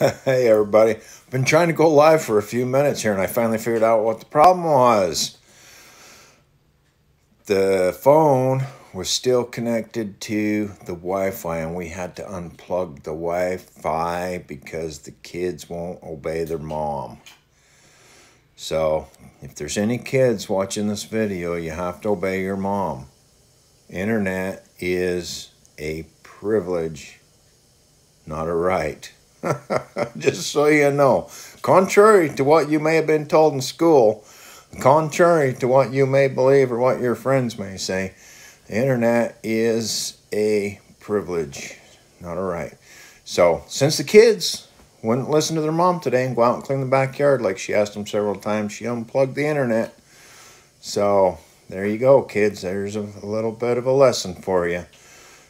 Hey everybody, been trying to go live for a few minutes here and I finally figured out what the problem was. The phone was still connected to the Wi-Fi and we had to unplug the Wi-Fi because the kids won't obey their mom. So if there's any kids watching this video, you have to obey your mom. Internet is a privilege, not a right. Just so you know, contrary to what you may have been told in school, contrary to what you may believe or what your friends may say, the internet is a privilege, not a right. So since the kids wouldn't listen to their mom today and go out and clean the backyard like she asked them several times, she unplugged the internet. So there you go, kids. There's a little bit of a lesson for you.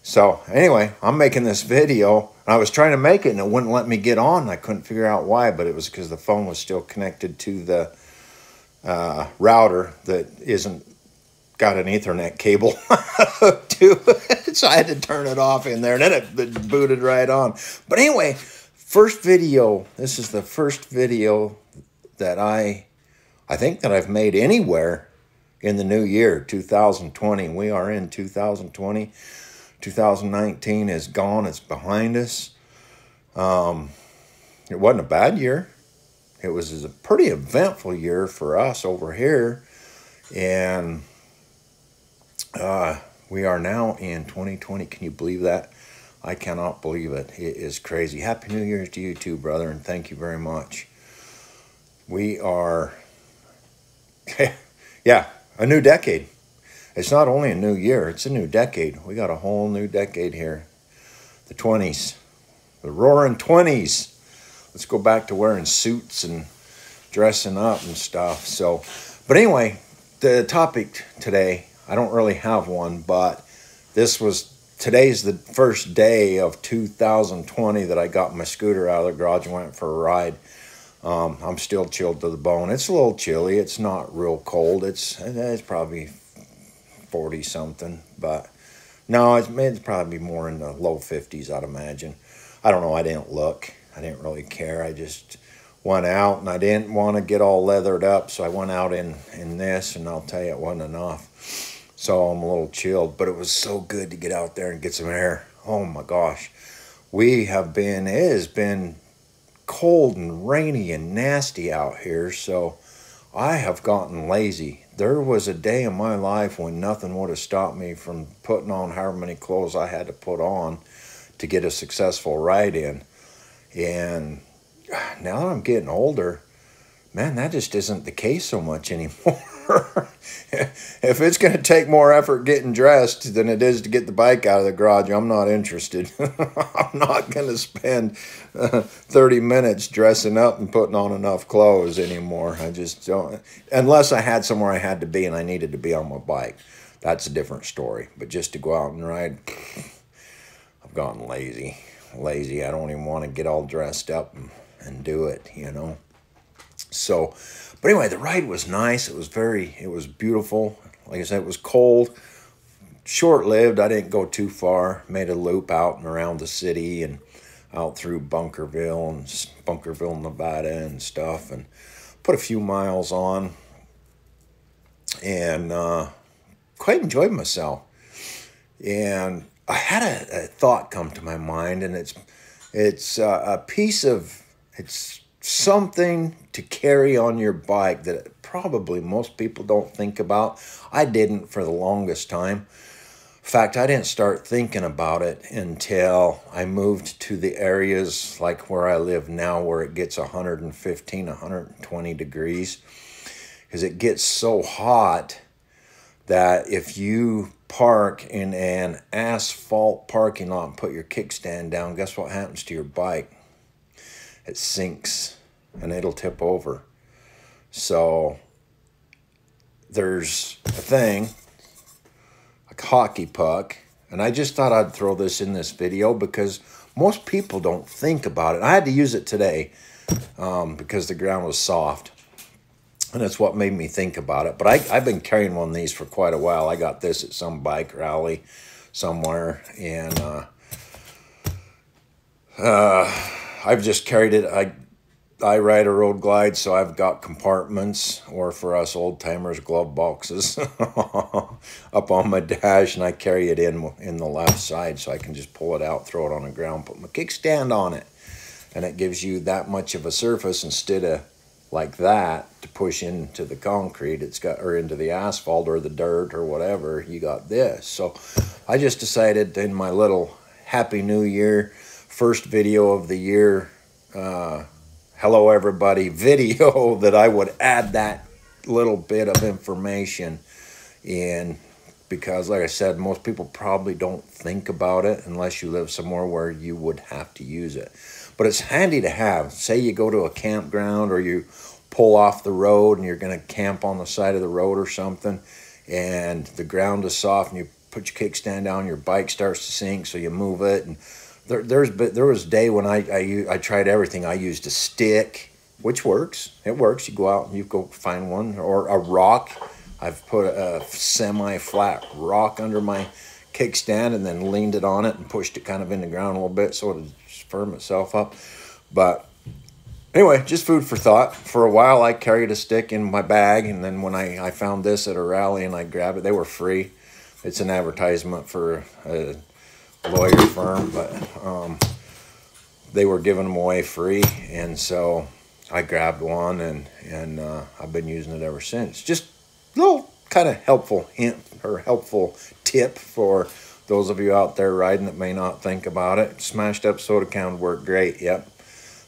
So anyway, I'm making this video. I was trying to make it and it wouldn't let me get on. I couldn't figure out why, but it was because the phone was still connected to the router that isn't got an Ethernet cable to it. So I had to turn it off in there and then it booted right on. But anyway, first video. This is the first video that I think that I've made anywhere in the new year, 2020. We are in 2020. 2019 is gone. It's behind us. It wasn't a bad year. It was a pretty eventful year for us over here. And we are now in 2020. Can you believe that? I cannot believe it. It is crazy. Happy New Year's to you too, brother, and thank you very much. We are, yeah, a new decade. It's not only a new year, it's a new decade. We got a whole new decade here. The 20s. The roaring 20s. Let's go back to wearing suits and dressing up and stuff. So, but anyway, the topic today, I don't really have one, but today's the first day of 2020 that I got my scooter out of the garage and went for a ride. I'm still chilled to the bone. It's a little chilly. It's not real cold. It's probably 40 something, but no, it's probably more in the low 50s, I'd imagine. I don't know. I didn't look. I didn't really care. I just went out and I didn't want to get all leathered up, so I went out in this, and I'll tell you, it wasn't enough. So I'm a little chilled, but it was so good to get out there and get some air. Oh my gosh. It has been cold and rainy and nasty out here, so I have gotten lazy. There was a day in my life when nothing would have stopped me from putting on however many clothes I had to put on to get a successful ride in. And now that I'm getting older, man, that just isn't the case so much anymore. If it's going to take more effort getting dressed than it is to get the bike out of the garage, I'm not interested. I'm not going to spend 30 minutes dressing up and putting on enough clothes anymore. I just don't. Unless I had somewhere I had to be and I needed to be on my bike. That's a different story. But just to go out and ride, I've gotten lazy. I don't even want to get all dressed up and do it, you know. So, but anyway, the ride was nice. It was beautiful. Like I said, it was cold, short-lived. I didn't go too far. Made a loop out and around the city and out through Bunkerville, Nevada and stuff, and put a few miles on and quite enjoyed myself. And I had a thought come to my mind, and it's something to carry on your bike that probably most people don't think about. I didn't for the longest time. In fact, I didn't start thinking about it until I moved to the areas like where I live now, where it gets 115, 120 degrees, because it gets so hot that if you park in an asphalt parking lot and put your kickstand down, guess what happens to your bike? It sinks and it'll tip over. So there's a thing, a hockey puck, and I just thought I'd throw this in this video because most people don't think about it. I had to use it today because the ground was soft. And that's what made me think about it. But I've been carrying one of these for quite a while. I got this at some bike rally somewhere. And I've just carried it. I ride a Road Glide, so I've got compartments, or for us old timers, glove boxes up on my dash, and I carry it in the left side, so I can just pull it out, throw it on the ground, put my kickstand on it, and it gives you that much of a surface instead of like that to push into the concrete. It's got, or into the asphalt or the dirt or whatever. You got this. So I just decided in my little Happy New Year first video of the year. Hello everybody video, that I would add that little bit of information in, because like I said, most people probably don't think about it unless you live somewhere where you would have to use it. But it's handy to have. Say you go to a campground, or you pull off the road and you're going to camp on the side of the road or something, and the ground is soft, and you put your kickstand down, your bike starts to sink, so you move it. And there was a day when I tried everything. I used a stick, which works. It works. You go out and you go find one, or a rock. I've put a semi-flat rock under my kickstand and then leaned it on it and pushed it kind of in the ground a little bit so it would firm itself up. But anyway, just food for thought. For a while, I carried a stick in my bag, and then when I found this at a rally and I grabbed it, they were free. It's an advertisement for a lawyer firm, but they were giving them away free, and so I grabbed one, and I've been using it ever since. Just a little kind of helpful hint or helpful tip for those of you out there riding that may not think about it. Smashed up soda can worked great. Yep,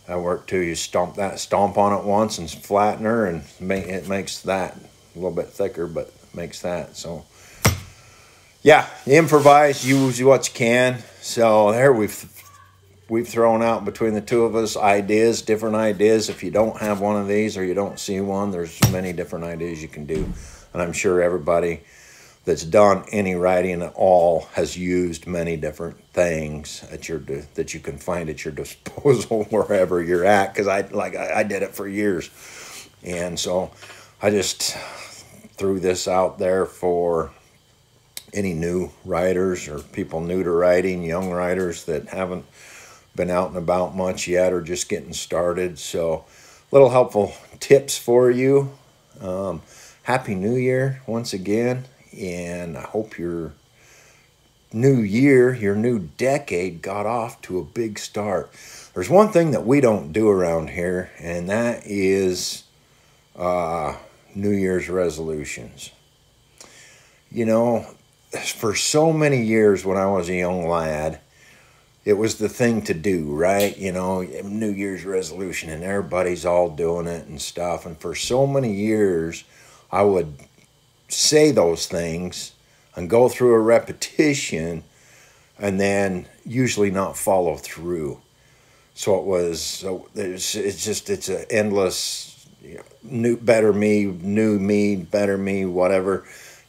that worked too. You stomp on it once and flatten her, and it makes that a little bit thicker, but makes that. So yeah, improvise, use what you can. So there we've thrown out between the two of us ideas, different ideas. If you don't have one of these or you don't see one, there's many different ideas you can do. And I'm sure everybody that's done any riding at all has used many different things at that you can find at your disposal wherever you're at. Because I did it for years, and so I just threw this out there for any new riders or people new to riding, young riders that haven't been out and about much yet or just getting started. So little helpful tips for you. Happy New Year once again, and I hope your new year, your new decade got off to a big start. There's one thing that we don't do around here, and that is New Year's resolutions. You know, for so many years when I was a young lad, it was the thing to do, right? You know, New Year's resolution, and everybody's all doing it and stuff. And for so many years, I would say those things and go through a repetition and then usually not follow through. So it's an endless, you know, new me, better me, whatever.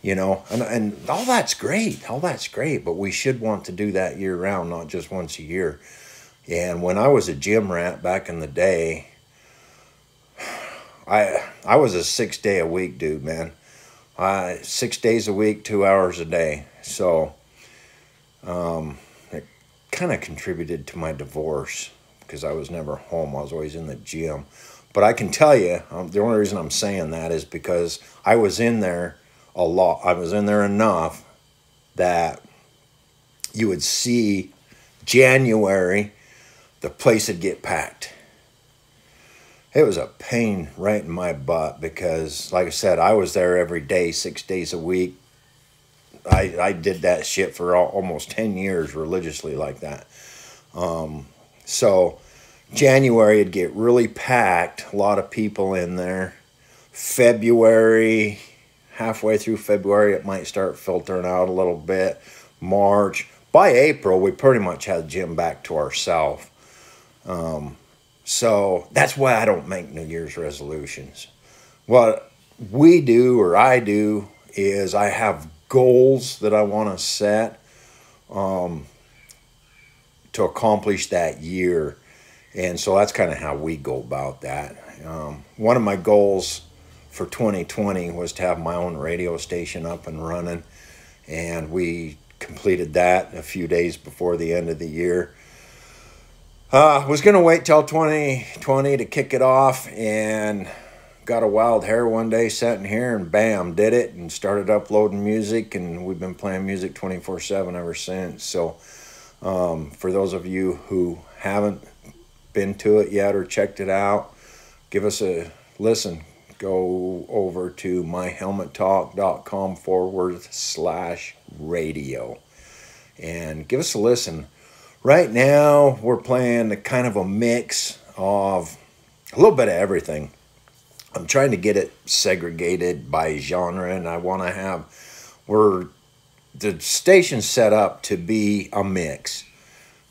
You know, and all that's great. All that's great. But we should want to do that year round, not just once a year. And when I was a gym rat back in the day, I was a 6-day-a-week dude, man. 6 days a week, 2 hours a day. So it kind of contributed to my divorce because I was never home. I was always in the gym. But I can tell you, the only reason I'm saying that is because I was in there a lot. I was in there enough that you would see January, the place would get packed. It was a pain right in my butt because, like I said, I was there every day, 6 days a week. I did that shit for almost 10 years religiously like that. So January would get really packed, a lot of people in there. February, halfway through February, it might start filtering out a little bit. March. By April, we pretty much had the gym back to ourselves. So that's why I don't make New Year's resolutions. What we do, or I do, is I have goals that I want to set to accomplish that year. And so that's kind of how we go about that. One of my goals for 2020 was to have my own radio station up and running, and we completed that a few days before the end of the year. Was going to wait till 2020 to kick it off, and got a wild hair one day sitting here, and bam, did it, and started uploading music, and we've been playing music 24/7 ever since. So for those of you who haven't been to it yet or checked it out, give us a listen. Go over to myhelmettalk.com/radio and give us a listen. Right now, we're playing a kind of a mix of a little bit of everything. I'm trying to get it segregated by genre, and I want to have, the station's set up to be a mix,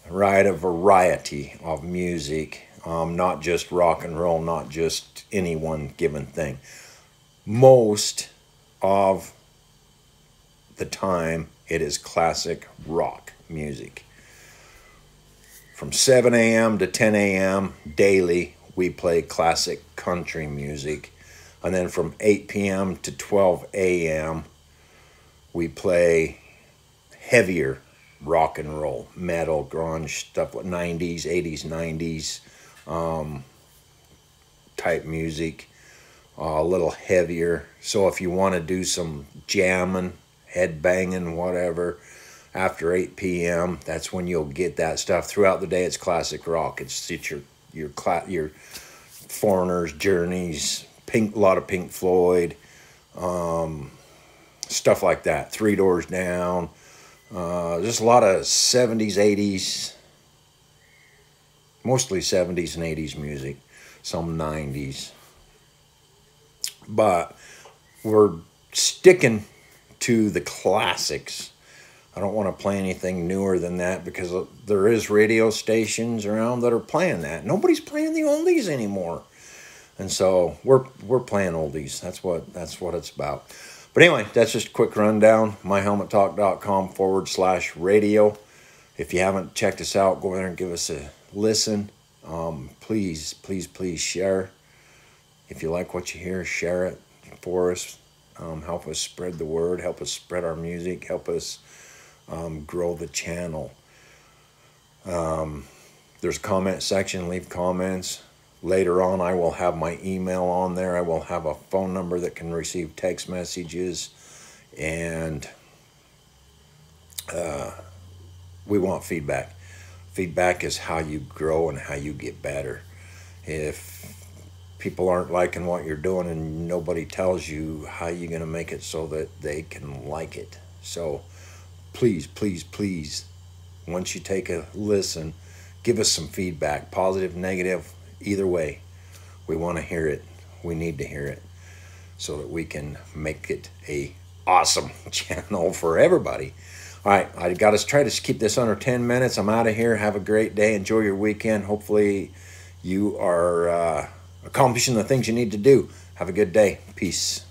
right? A variety of music, not just rock and roll, not just any one given thing. Most of the time, it is classic rock music. From 7 a.m. to 10 a.m. daily, we play classic country music. And then from 8 p.m. to 12 a.m., we play heavier rock and roll, metal, grunge, stuff like 90s, 80s, 90s type music, a little heavier. So if you want to do some jamming, head banging, whatever, after 8 p.m., that's when you'll get that stuff. Throughout the day, it's classic rock. It's your Foreigners, Journeys, a lot of Pink Floyd, stuff like that. Three Doors Down, just a lot of 70s, 80s, mostly 70s and 80s music, some 90s. But we're sticking to the classics. I don't want to play anything newer than that, because there is radio stations around that are playing that. Nobody's playing the oldies anymore. And so we're playing oldies. That's what it's about. But anyway, that's just a quick rundown. myhelmettalk.com/radio. If you haven't checked us out, go there and give us a listen. Please, please, please share. If you like what you hear, share it for us. Help us spread the word. Help us spread our music. Help us grow the channel. There's a comment section. Leave comments. Later on, I will have my email on there. I will have a phone number that can receive text messages. And we want feedback. Feedback is how you grow and how you get better. If people aren't liking what you're doing and nobody tells you, how are you going to make it so that they can like it? So please, please, please, once you take a listen, give us some feedback, positive, negative, either way. We want to hear it. We need to hear it so that we can make it a awesome channel for everybody. All right, I got to try to keep this under 10 minutes. I'm out of here. Have a great day. Enjoy your weekend. Hopefully you are accomplishing the things you need to do. Have a good day. Peace.